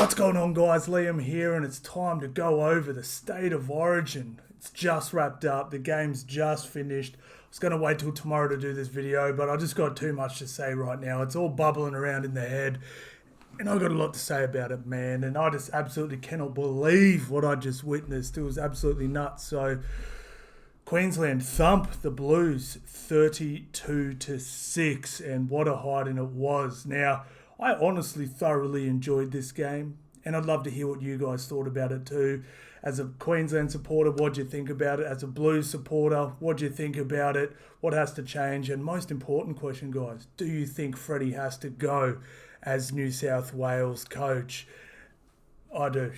What's going on, guys? Liam here, and it's time to go over the State of Origin. It's just wrapped up. The game's just finished. I was going to wait till tomorrow to do this video, but I just got too much to say right now. It's all bubbling around in the head, and I've got a lot to say about it, man. And I just absolutely cannot believe what I just witnessed. It was absolutely nuts. So, Queensland thump the Blues 32-6, and what a hiding it was. Now, I honestly thoroughly enjoyed this game, and I'd love to hear what you guys thought about it too. As a Queensland supporter, what do you think about it? As a Blues supporter, what do you think about it? What has to change? And most important question, guys, do you think Freddie has to go as New South Wales coach? I do.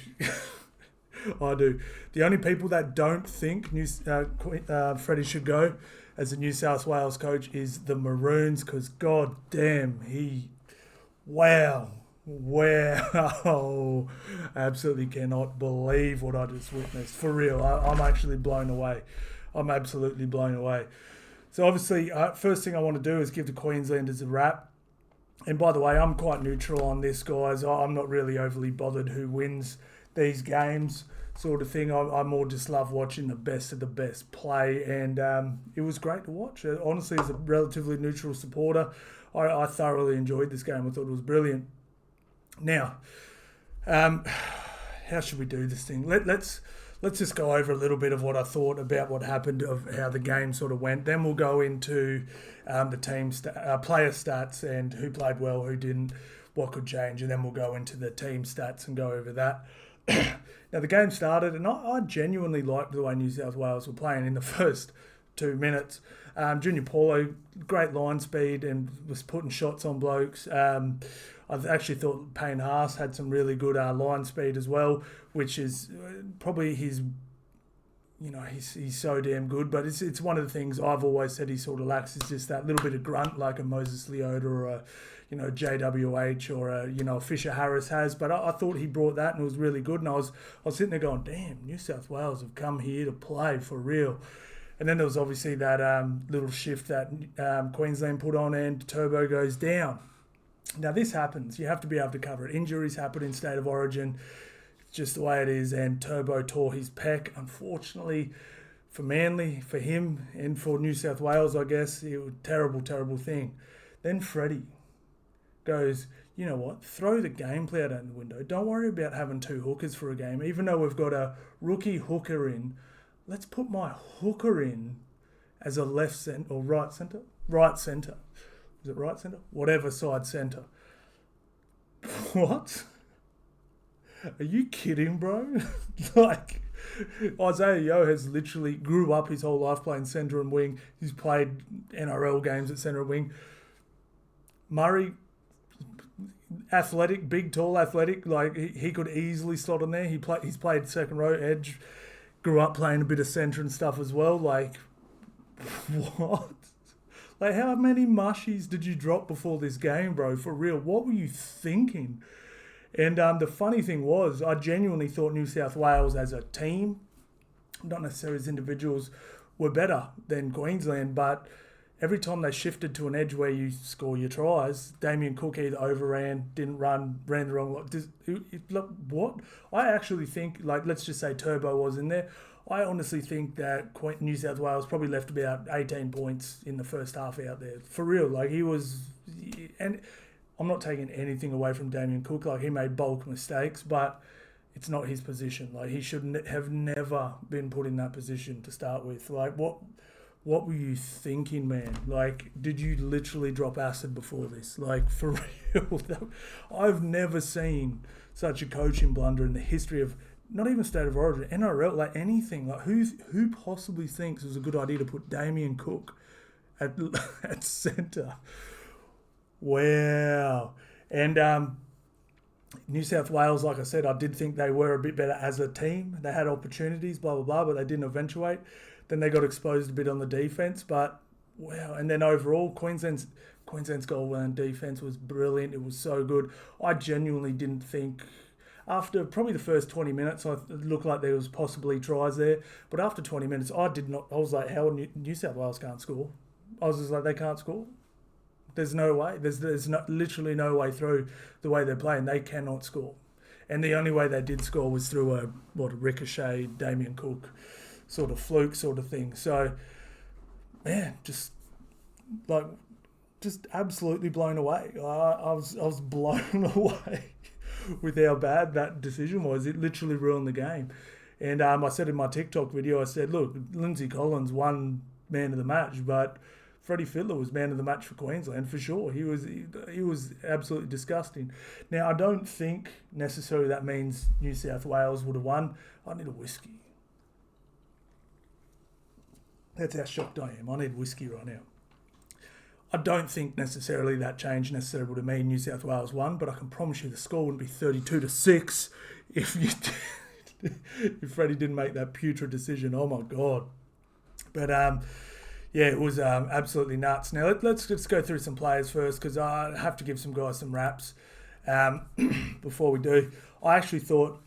I do. The only people that don't think Freddie should go as a New South Wales coach is the Maroons, because god damn, Wow. Absolutely cannot believe what I just witnessed. For real, I'm actually blown away. I'm absolutely blown away. So obviously, first thing I want to do is give the Queenslanders a rap. And by the way, I'm quite neutral on this, guys. I'm not really overly bothered who wins these games, sort of thing. I more just love watching the best of the best play. And it was great to watch. Honestly, as a relatively neutral supporter, I thoroughly enjoyed this game. I thought it was brilliant. Now, how should we do this thing? Let's just go over a little bit of what I thought about what happened, of how the game sort of went. Then we'll go into the team player stats and who played well, who didn't, what could change, and then we'll go into the team stats and go over that. Now, the game started, and I genuinely liked the way New South Wales were playing in the first 2 minutes. Junior Paulo, great line speed and was putting shots on blokes. I've actually thought Payne Haas had some really good line speed as well, which is probably his, he's so damn good. But it's one of the things I've always said he sort of lacks, is just that little bit of grunt like a Moses Leota or a, JWH or a Fisher Harris has. But I thought he brought that, and it was really good. And I was sitting there going, damn, New South Wales have come here to play for real. And then there was obviously that little shift that Queensland put on, and Turbo goes down. Now, this happens. You have to be able to cover it. Injuries happen in State of Origin. It's just the way it is. And Turbo tore his pec. Unfortunately, for Manly, for him, and for New South Wales, I guess, it was a terrible, terrible thing. Then Freddie goes, you know what? Throw the gameplay out the window. Don't worry about having two hookers for a game. Even though we've got a rookie hooker in, let's put my hooker in as a left centre or right centre? Right centre. Is it right centre? Whatever side centre. What? Are you kidding, bro? Like, Isaiah Yeo has literally grew up his whole life playing centre and wing. He's played NRL games at centre and wing. Murray, athletic, big, tall, athletic. Like, he could easily slot in there. He's played second row edge. Grew up playing a bit of centre and stuff as well. Like, what? Like, how many mushies did you drop before this game, bro? For real, what were you thinking? And the funny thing was, I genuinely thought New South Wales as a team, not necessarily as individuals, were better than Queensland. But every time they shifted to an edge where you score your tries, Damien Cook either overran, didn't run, ran the wrong... Look, what? I actually think, like, let's just say Turbo was in there. I honestly think that New South Wales probably left about 18 points in the first half out there. For real, like, he was... And I'm not taking anything away from Damien Cook. Like, he made bulk mistakes, but it's not his position. Like, he should have never been put in that position to start with. Like, what were you thinking, man? Like, did you literally drop acid before this? Like, for real. I've never seen such a coaching blunder in the history of not even State of Origin, NRL, like anything. Like, who possibly thinks it was a good idea to put Damien Cook at centre? Wow. And New South Wales, like I said, I did think they were a bit better as a team. They had opportunities, blah, blah, blah, but they didn't eventuate. Then they got exposed a bit on the defence, but wow. And then overall, Queensland's goal line defence was brilliant. It was so good. I genuinely didn't think... After probably the first 20 minutes, it looked like there was possibly tries there. But after 20 minutes, I was like, how New South Wales can't score? I was just like, they can't score? There's no way. There's literally no way through the way they're playing. They cannot score. And the only way they did score was through a ricochet, Damien Cook sort of fluke sort of thing. So, man, just absolutely blown away. I was blown away with how bad that decision was. It literally ruined the game. And I said in my TikTok video, I said, look, Lindsay Collins won man of the match, but Freddie Fiddler was man of the match for Queensland for sure. He was absolutely disgusting. Now, I don't think necessarily that means New South Wales would have won. I need a whiskey. That's how shocked I am. I need whiskey right now. I don't think necessarily that change necessarily would have mean New South Wales won, but I can promise you the score wouldn't be 32-6 if Freddie didn't make that putrid decision. Oh my God. But yeah, it was absolutely nuts. Now let's just go through some players first, because I have to give some guys some raps before we do. I actually thought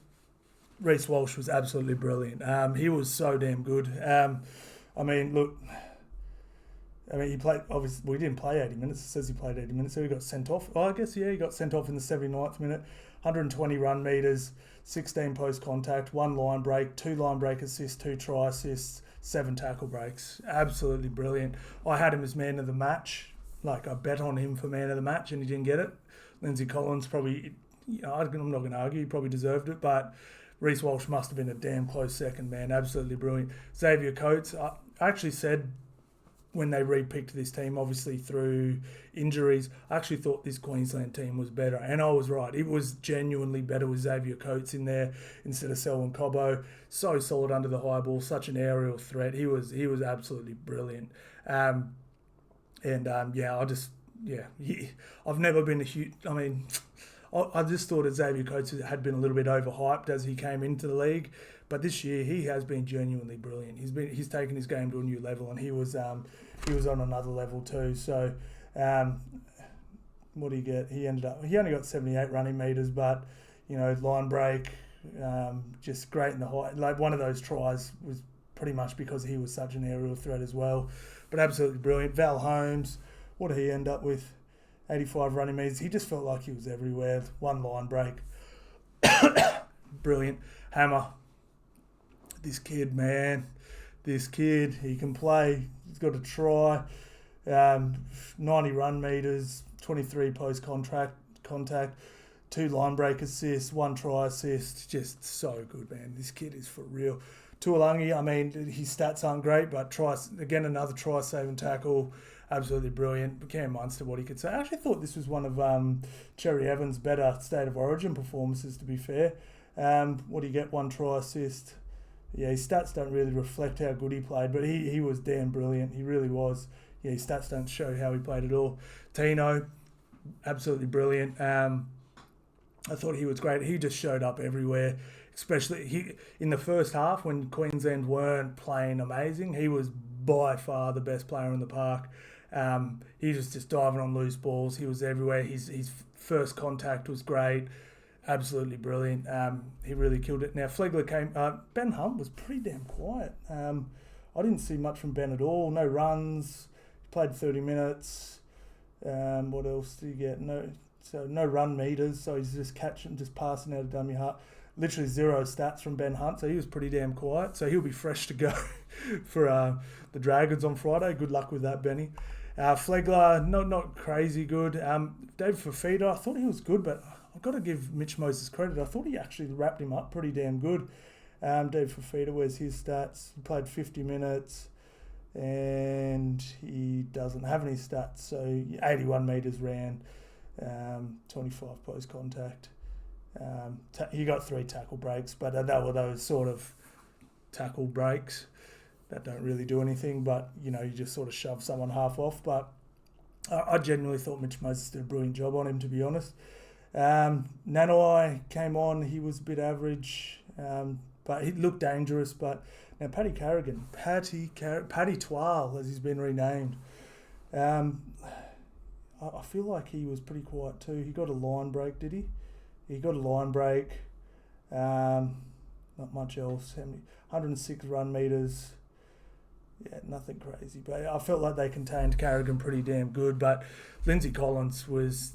Reece Walsh was absolutely brilliant. He was so damn good. He played, obviously, we didn't play 80 minutes. It says he played 80 minutes, so he got sent off. Oh, I guess, yeah, he got sent off in the 79th minute. 120 run metres, 16 post contact, 1 line break, 2 line break assists, 2 try assists, 7 tackle breaks. Absolutely brilliant. I had him as man of the match. Like, I bet on him for man of the match, and he didn't get it. Lindsay Collins probably, I'm not going to argue, he probably deserved it, but Reece Walsh must have been a damn close second, man. Absolutely brilliant. Xavier Coates, I actually said, when they re-picked this team, obviously through injuries, I actually thought this Queensland team was better. And I was right. It was genuinely better with Xavier Coates in there instead of Selwyn Cobbo. So solid under the high ball, such an aerial threat. He was absolutely brilliant. I've never been a huge... I just thought that Xavier Coates had been a little bit overhyped as he came into the league. But this year, he has been genuinely brilliant. He's taken his game to a new level, and he was on another level too. So, what did he get? He only got 78 running meters, but line break, just great in the height. Like, one of those tries was pretty much because he was such an aerial threat as well. But absolutely brilliant. Val Holmes, what did he end up with? 85 running meters. He just felt like he was everywhere. 1 line break. Brilliant. Hammer. This kid, man. This kid, he can play. He's got a try. 90 run meters, 23 post-contact, 2 line break assists, 1 try assist. Just so good, man. This kid is for real. Taulagi, his stats aren't great, but another try, save and tackle. Absolutely brilliant. Cam Munster, what he could say. I actually thought this was one of Cherry Evans' better State of Origin performances, to be fair. What do you get? 1 try assist. Yeah, his stats don't really reflect how good he played, but he was damn brilliant. He really was. Yeah, his stats don't show how he played at all. Tino, absolutely brilliant. I thought he was great. He just showed up everywhere, especially in the first half when Queensland weren't playing amazing. He was by far the best player in the park. He was just diving on loose balls. He was everywhere. His first contact was great. Absolutely brilliant. He really killed it. Now, Flegler came... Ben Hunt was pretty damn quiet. I didn't see much from Ben at all. No runs. He played 30 minutes. What else did he get? No run meters. So he's just passing out of dummy half. Literally 0 stats from Ben Hunt. So he was pretty damn quiet. So he'll be fresh to go for the Dragons on Friday. Good luck with that, Benny. Flegler, not crazy good. David Fafita, I thought he was good, but... I've got to give Mitch Moses credit. I thought he actually wrapped him up pretty damn good. Dave Fafita, where's his stats? He played 50 minutes and he doesn't have any stats. So 81 metres ran, 25 post contact. He got 3 tackle breaks, but that were those sort of tackle breaks that don't really do anything, but you just sort of shove someone half off. But I genuinely thought Mitch Moses did a brilliant job on him, to be honest. Nanai came on. He was a bit average, but he looked dangerous. But now Paddy Twal, as he's been renamed, I feel like he was pretty quiet too. He got a line break, did he? He got a line break. Not much else. 106 run meters. Yeah, nothing crazy. But I felt like they contained Carrigan pretty damn good. But Lindsay Collins was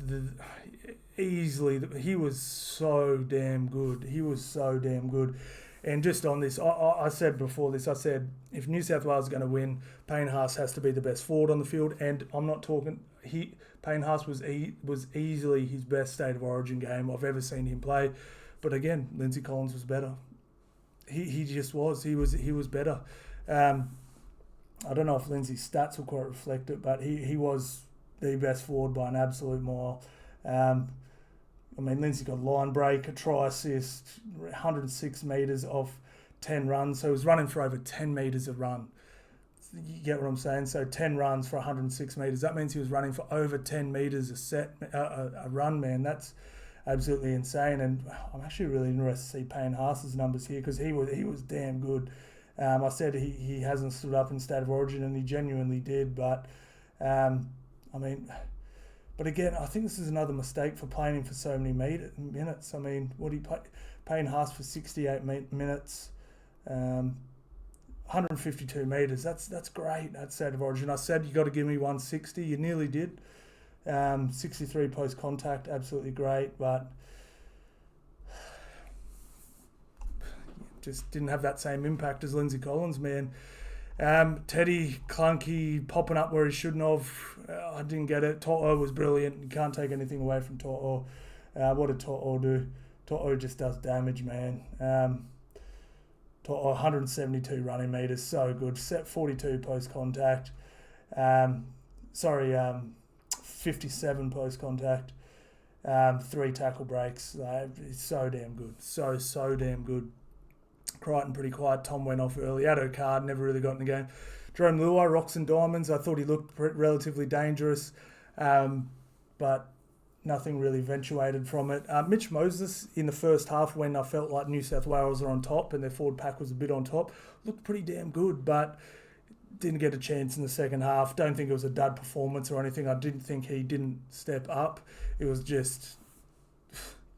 easily, he was so damn good. He was so damn good. And just on this, I said before this, I said, if New South Wales is going to win, Payne Haas has to be the best forward on the field. And I'm not talking, Payne Haas was easily his best State of Origin game I've ever seen him play. But again, Lindsay Collins was better. He just was. He was better. I don't know if Lindsay's stats will quite reflect it, but he was the best forward by an absolute mile. Lindsay got a line break, a try assist, 106 metres off 10 runs. So he was running for over 10 metres a run. You get what I'm saying? So 10 runs for 106 metres. That means he was running for over 10 metres a run, man. That's absolutely insane. And I'm actually really interested to see Payne Haas's numbers here because he was damn good. I said he hasn't stood up in State of Origin, and he genuinely did. But, But again, I think this is another mistake for playing him for so many minutes. I mean, what he play? Payne Haas for 68 minutes, 152 metres. That's great. That's State of Origin. I said you got to give me 160. You nearly did. 63 post contact, absolutely great, but just didn't have that same impact as Lindsay Collins, man. Teddy clunky, popping up where he shouldn't have. I didn't get it. To'o was brilliant. You can't take anything away from To'o. What did To'o do? To'o just does damage, man. To'o 172 running metres, so good. Set 42 post contact. 57 post contact. 3 tackle breaks. It's so damn good. So damn good. Crichton pretty quiet. Tom went off early. Addo Card never really got in the game. Jerome Luai, rocks and diamonds. I thought he looked relatively dangerous, but nothing really eventuated from it. Mitch Moses in the first half, when I felt like New South Wales were on top and their forward pack was a bit on top, looked pretty damn good, but didn't get a chance in the second half. Don't think it was a dud performance or anything. I didn't think he didn't step up. It was just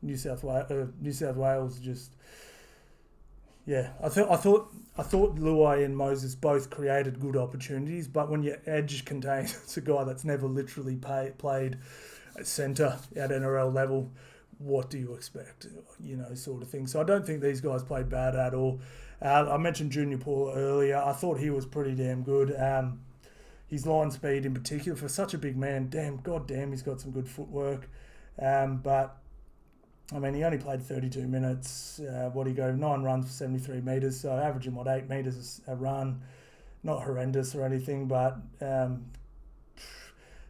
New South Wales just. Yeah, I thought Luai and Moses both created good opportunities, but when your edge contains a guy that's never literally played at centre at NRL level, what do you expect? Sort of thing. So I don't think these guys played bad at all. I mentioned Junior Paul earlier. I thought he was pretty damn good. His line speed in particular, for such a big man, goddamn, he's got some good footwork. But he only played 32 minutes. What did he go? 9 runs for 73 metres, so averaging 8 metres a run. Not horrendous or anything, but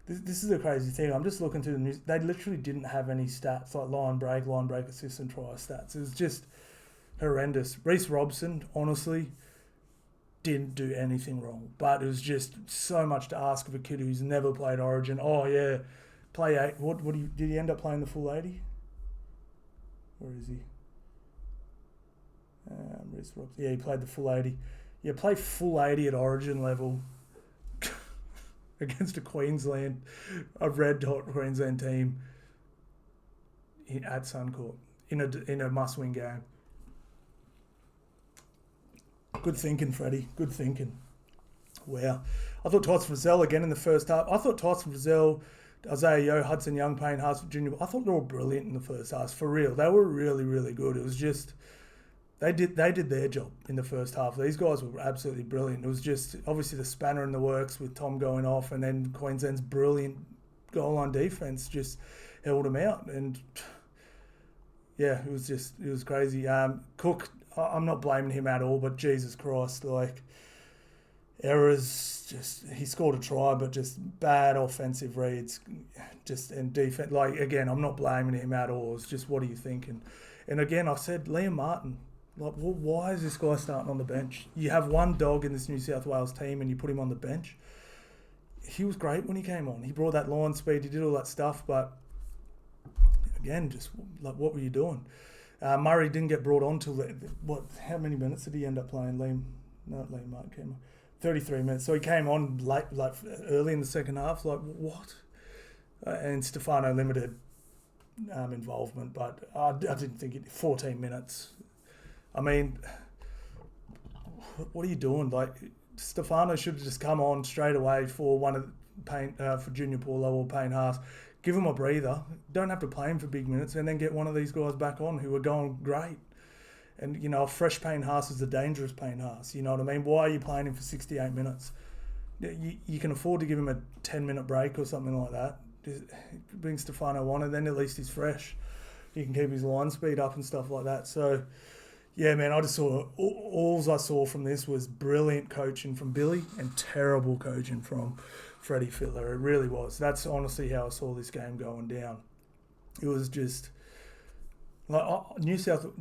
this is a crazy thing. I'm just looking through the news. They literally didn't have any stats like line break assist, and try stats. It was just horrendous. Reece Robson, honestly, didn't do anything wrong, but it was just so much to ask of a kid who's never played Origin. Oh yeah, play 8. Did he end up playing the full 80? Where is he? Yeah, he played the full 80. Yeah, play full 80 at Origin level against a red-hot Queensland team at Suncorp in a must-win game. Good thinking, Freddie. Good thinking. Wow. I thought Tyson Frizzell again in the first half. I thought Tyson Frizzell, Isaiah Yeo, Hudson Young, Payne Haas, Junior. I thought they were brilliant in the first half. For real, they were really, really good. It was just they did their job in the first half. These guys were absolutely brilliant. It was just obviously the spanner in the works with Tom going off, and then Queensland's brilliant goal line defense just held them out. And yeah, it was crazy. Cook, I'm not blaming him at all, but Jesus Christ, errors. He scored a try, but just bad offensive reads, and defense. Again, I'm not blaming him at all. It's just, what are you thinking? And again, I said Liam Martin. Why is this guy starting on the bench? You have one dog in this New South Wales team, and you put him on the bench. He was great when he came on. He brought that line speed. He did all that stuff, but again, just what were you doing? Murray didn't get brought on till how many minutes did he end up playing? Liam Martin came on. 33 minutes. So he came on late, early in the second half. What? And Stefano limited involvement, but I didn't think it. 14 minutes. What are you doing? Stefano should have just come on straight away for one of for Junior Paulo or Payne Haas. give him a breather. Don't have to play him for big minutes, and then get one of these guys back on who are going great. And, a fresh Payne Haas is a dangerous Payne Haas. You know what I mean? Why are you playing him for 68 minutes? You can afford to give him a 10-minute break or something like that. Bring Stefano on, and then at least he's fresh. He can keep his line speed up and stuff like that. So, yeah, man, I just saw... All I saw from this was brilliant coaching from Billy and terrible coaching from Freddie Fittler. It really was. That's honestly how I saw this game going down. It was just...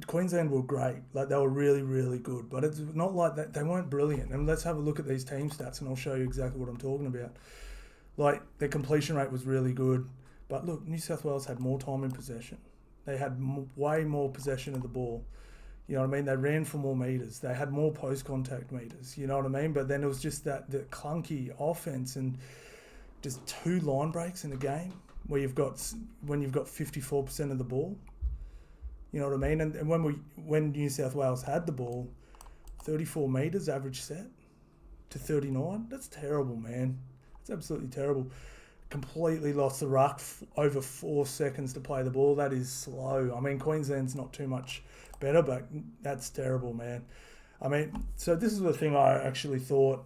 Queensland were great. They were really, really good. But it's not like that. They weren't brilliant. And let's have a look at these team stats, and I'll show you exactly what I'm talking about. Their completion rate was really good. But look, New South Wales had more time in possession. They had way more possession of the ball. You know what I mean? They ran for more metres. They had more post-contact metres. You know what I mean? But then it was just the clunky offence and just 2 line breaks in a game when you've got 54% of the ball. You know what I mean? And when New South Wales had the ball, 34 metres average set to 39. That's terrible, man. It's absolutely terrible. Completely lost the ruck over 4 seconds to play the ball. That is slow. I mean, Queensland's not too much better, but that's terrible, man. I mean, so this is the thing I actually thought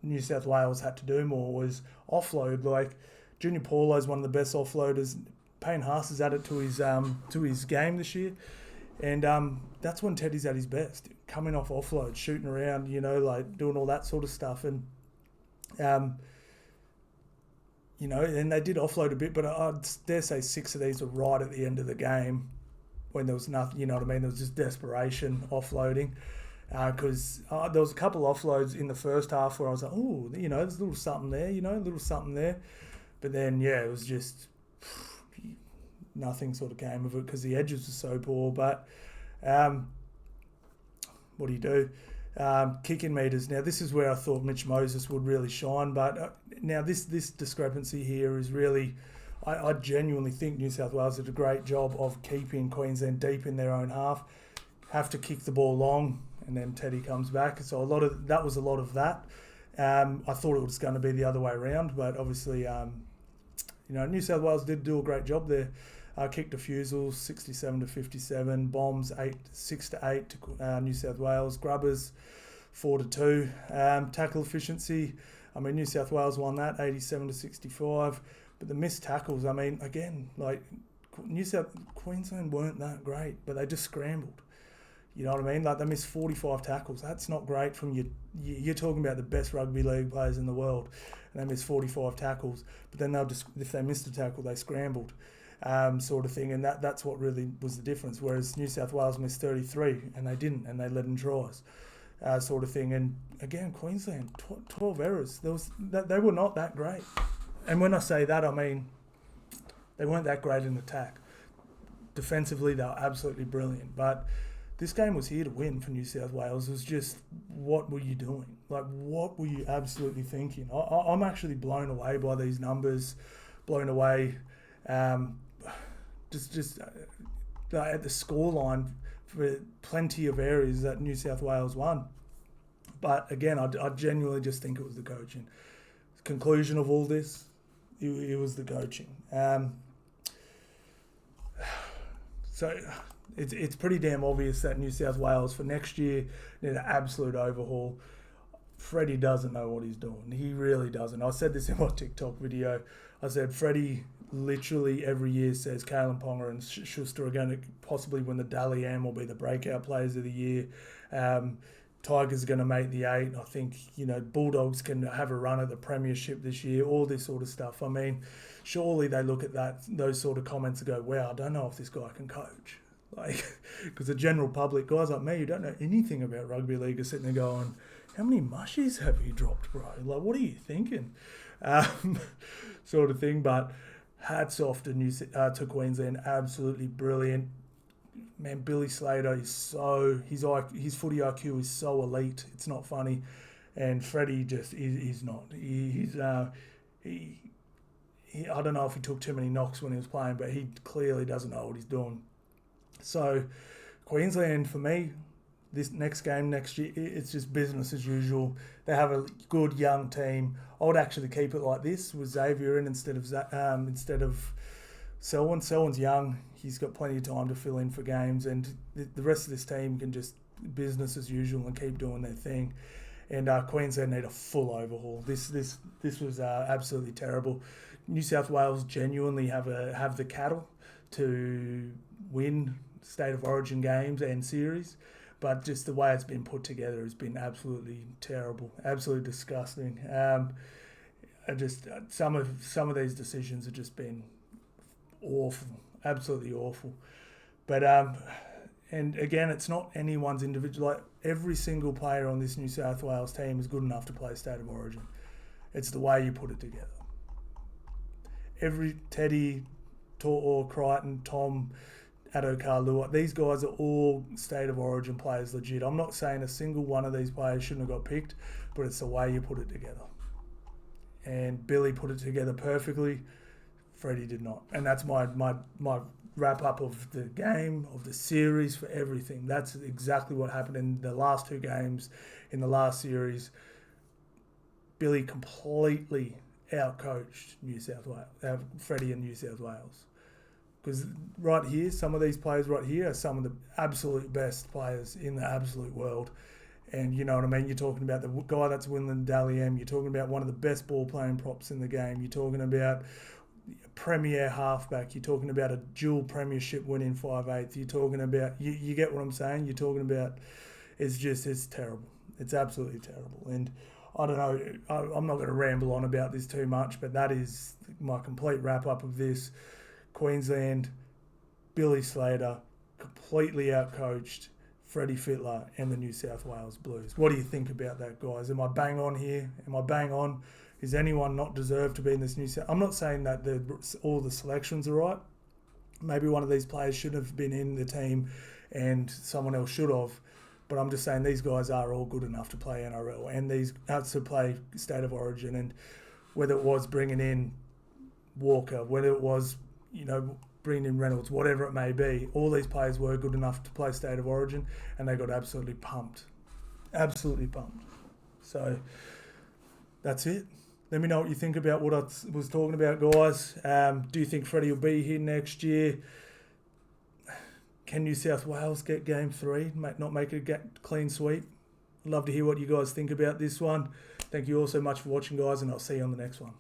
New South Wales had to do more was offload. Junior Paulo is one of the best offloaders. Payne Haas has added to his game this year, and that's when Teddy's at his best, coming off offload, shooting around, doing all that sort of stuff, and and they did offload a bit, but I'd dare say 6 of these were right at the end of the game when there was nothing. You know what I mean? There was just desperation offloading, because there was a couple of offloads in the first half where I was like, oh, there's a little something there, but then it was just. Nothing sort of came of it because the edges were so poor. But what do you do? Kicking metres. Now, this is where I thought Mitch Moses would really shine. But now this discrepancy here is really... I genuinely think New South Wales did a great job of keeping Queensland deep in their own half. Have to kick the ball long, and then Teddy comes back. So that was a lot of that. I thought it was going to be the other way around, but obviously... New South Wales did do a great job there. Kick defusals 67 to 57, bombs 6 to 8 to New South Wales, grubbers 4 to 2. Tackle efficiency, New South Wales won that 87 to 65. But the missed tackles, again, Queensland weren't that great, but they just scrambled. You know what I mean? They missed 45 tackles. That's not great from you're talking about the best rugby league players in the world. And they missed 45 tackles. But then if they missed a tackle, they scrambled, sort of thing. And that's what really was the difference. Whereas New South Wales missed 33 and they didn't, and they let in tries, sort of thing. And again, Queensland, 12 errors. They were not that great. And when I say that, they weren't that great in attack. Defensively, they were absolutely brilliant. But this game was here to win for New South Wales. It was just, what were you doing? What were you absolutely thinking? I'm actually blown away by these numbers, blown away just at the scoreline for plenty of areas that New South Wales won. But again, I genuinely just think it was the coaching. Conclusion of all this, it was the coaching. So... It's pretty damn obvious that New South Wales for next year need an absolute overhaul. Freddie doesn't know what he's doing. He really doesn't. I said this in my TikTok video. I said Freddie literally every year says Kalen Ponga and Schuster are going to possibly win the Dally M or be the breakout players of the year. Tigers going to make the 8. I think, Bulldogs can have a run at the premiership this year, all this sort of stuff. Surely they look at those sort of comments and go, wow, I don't know if this guy can coach. Because the general public, guys like me who don't know anything about rugby league, are sitting there going, how many mushies have you dropped, bro? What are you thinking? Sort of thing. But hats off to Queensland. Absolutely brilliant. Man, Billy Slater is his footy IQ is so elite. It's not funny. And Freddie just is not. I don't know if he took too many knocks when he was playing, but he clearly doesn't know what he's doing. So, Queensland, for me, this next game next year, it's just business as usual. They have a good young team. I would actually keep it like this with Xavier in instead of Selwyn. Selwyn's young. He's got plenty of time to fill in for games, and the rest of this team can just business as usual and keep doing their thing. And Queensland need a full overhaul. This was absolutely terrible. New South Wales genuinely have the cattle to win State of Origin games and series, but just the way it's been put together has been absolutely terrible, absolutely disgusting. Some of these decisions have just been awful, absolutely awful. But and again, it's not anyone's individual. Like, every single player on this New South Wales team is good enough to play State of Origin. It's the way you put it together. Every Teddy, Tortor, Crichton, Tom, Addo-Carr, these guys are all State of Origin players legit. I'm not saying a single one of these players shouldn't have got picked, but it's the way you put it together. And Billy put it together perfectly. Freddie did not. And that's my wrap-up of the game, of the series, for everything. That's exactly what happened in the last two games in the last series. Billy completely outcoached New South Wales, Freddie and New South Wales. Because right here, some of these players right here are some of the absolute best players in the absolute world. And you know what I mean? You're talking about the guy that's winning Dally M. You're talking about one of the best ball-playing props in the game. You're talking about premier halfback. You're talking about a dual premiership winning 5/8. You're talking about, you get what I'm saying? You're talking about, it's terrible. It's absolutely terrible. And I don't know, I'm not going to ramble on about this too much, but that is my complete wrap-up of this. Queensland, Billy Slater, completely outcoached Freddie Fittler and the New South Wales Blues. What do you think about that, guys? Am I bang on here? Am I bang on? Is anyone not deserved to be in this New South? I'm not saying that all the selections are right. Maybe one of these players should have been in the team and someone else should have. But I'm just saying these guys are all good enough to play NRL and these to play State of Origin. And whether it was bringing in Walker, whether it was, bringing in Reynolds, whatever it may be, all these players were good enough to play State of Origin, and they got absolutely pumped. Absolutely pumped. So that's it. Let me know what you think about what I was talking about, guys. Do you think Freddie will be here next year? Can New South Wales get Game 3? Not make it a clean sweep? Love to hear what you guys think about this one. Thank you all so much for watching, guys, and I'll see you on the next one.